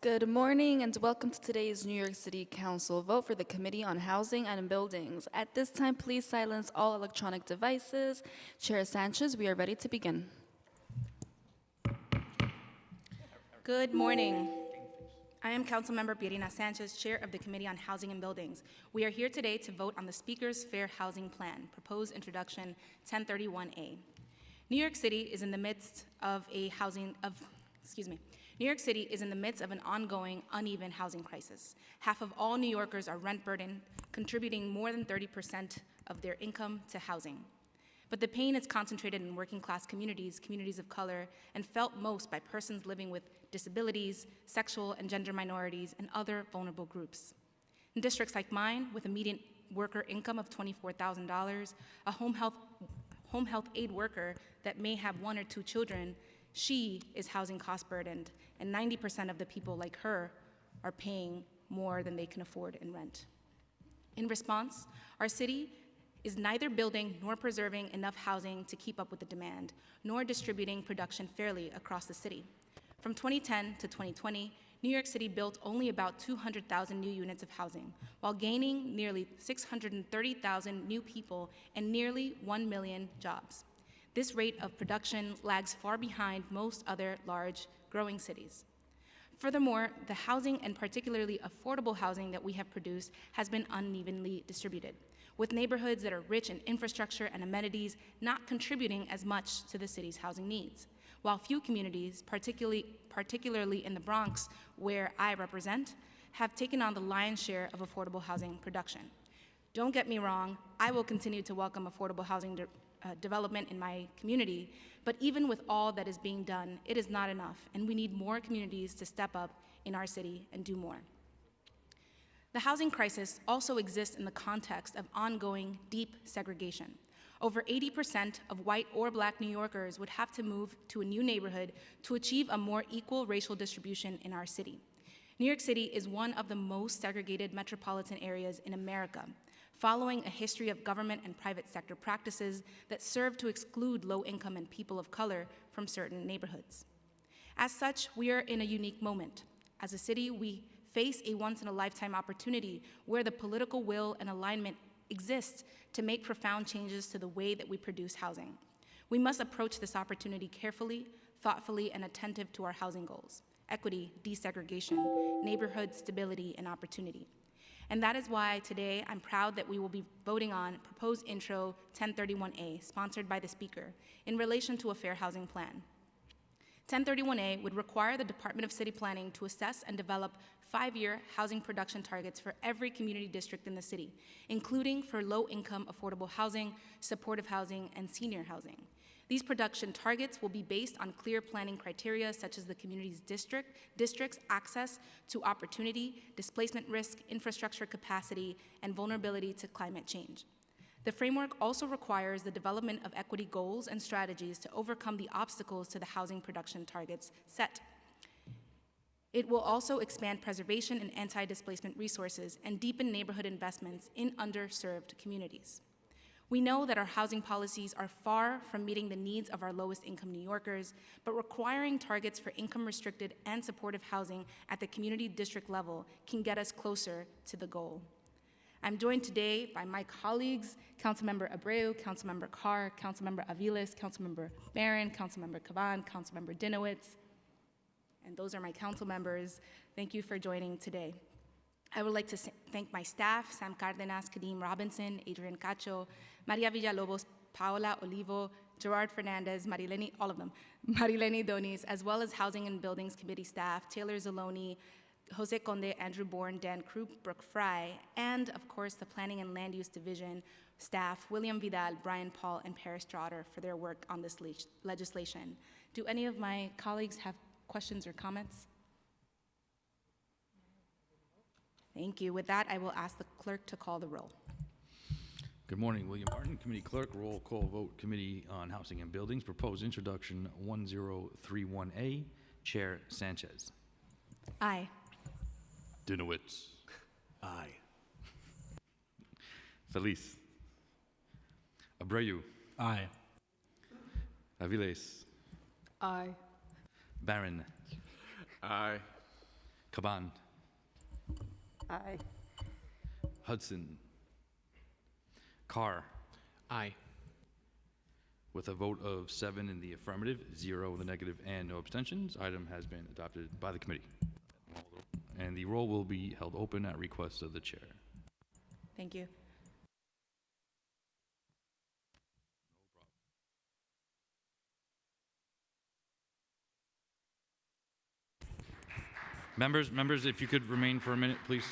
Good morning and welcome to today's New York City Council vote for the Committee on Housing and Buildings. At this time, please silence all electronic devices. Chair Sanchez, we are ready to begin. Good morning. I am Councilmember Pierina Sanchez, Chair of the Committee on Housing and Buildings. We are here today to vote on the Speaker's Fair Housing Plan, Proposed Introduction 1031A. New York City is in the midst of an ongoing, uneven housing crisis. Half of all New Yorkers are rent burdened, contributing more than 30% of their income to housing. But the pain is concentrated in working class communities, communities of color, and felt most by persons living with disabilities, sexual and gender minorities, and other vulnerable groups. In districts like mine, with a median worker income of $24,000, a home health aid worker that may have 1 or 2 children, she is housing cost burdened, and 90% of the people like her are paying more than they can afford in rent. In response, our city is neither building nor preserving enough housing to keep up with the demand, nor distributing production fairly across the city. From 2010 to 2020, New York City built only about 200,000 new units of housing, while gaining nearly 630,000 new people and nearly 1 million jobs. This rate of production lags far behind most other large, growing cities. Furthermore, the housing, and particularly affordable housing that we have produced, has been unevenly distributed, with neighborhoods that are rich in infrastructure and amenities not contributing as much to the city's housing needs, while few communities, particularly in the Bronx, where I represent, have taken on the lion's share of affordable housing production. Don't get me wrong, I will continue to welcome affordable housing development in my community, but even with all that is being done, it is not enough, and we need more communities to step up in our city and do more. The housing crisis also exists in the context of ongoing deep segregation. Over 80% of white or Black New Yorkers would have to move to a new neighborhood to achieve a more equal racial distribution in our city. New York City is one of the most segregated metropolitan areas in America, following a history of government and private sector practices that serve to exclude low-income and people of color from certain neighborhoods. As such, we are in a unique moment. As a city, we face a once-in-a-lifetime opportunity where the political will and alignment exists to make profound changes to the way that we produce housing. We must approach this opportunity carefully, thoughtfully, and attentive to our housing goals: equity, desegregation, neighborhood stability, and opportunity. And that is why today I'm proud that we will be voting on Proposed Intro 1031A, sponsored by the Speaker, in relation to a fair housing plan. 1031A would require the Department of City Planning to assess and develop 5-year housing production targets for every community district in the city, including for low-income affordable housing, supportive housing, and senior housing. These production targets will be based on clear planning criteria such as the community's district's access to opportunity, displacement risk, infrastructure capacity, and vulnerability to climate change. The framework also requires the development of equity goals and strategies to overcome the obstacles to the housing production targets set. It will also expand preservation and anti-displacement resources and deepen neighborhood investments in underserved communities. We know that our housing policies are far from meeting the needs of our lowest income New Yorkers, but requiring targets for income-restricted and supportive housing at the community district level can get us closer to the goal. I'm joined today by my colleagues, Councilmember Abreu, Councilmember Carr, Councilmember Aviles, Councilmember Barron, Councilmember Caban, Councilmember Dinowitz, and those are my council members. Thank you for joining today. I would like to thank my staff, Sam Cardenas, Kadeem Robinson, Adrian Cacho, Maria Villalobos, Paola Olivo, Gerard Fernandez, Marileni, all of them, Marileni Donis, as well as Housing and Buildings Committee staff, Taylor Zaloni, Jose Conde, Andrew Bourne, Dan Krupp, Brooke Fry, and of course the Planning and Land Use Division staff, William Vidal, Brian Paul, and Paris Trotter for their work on this legislation. Do any of my colleagues have questions or comments? Thank you. With that, I will ask the clerk to call the roll. Good morning, William Martin, Committee Clerk. Roll call vote, Committee on Housing and Buildings. Proposed Introduction 1031A. Chair Sanchez. Aye. Dinowitz. Aye. Feliz. Abreu. Aye. Aviles. Aye. Barron. Aye. Kaban. Aye. Hudson. Carr. Aye. With a vote of 7 in the affirmative, 0 in the negative, and no abstentions, item has been adopted by the committee. And the roll will be held open at request of the chair. Thank you. Members, if you could remain for a minute, please.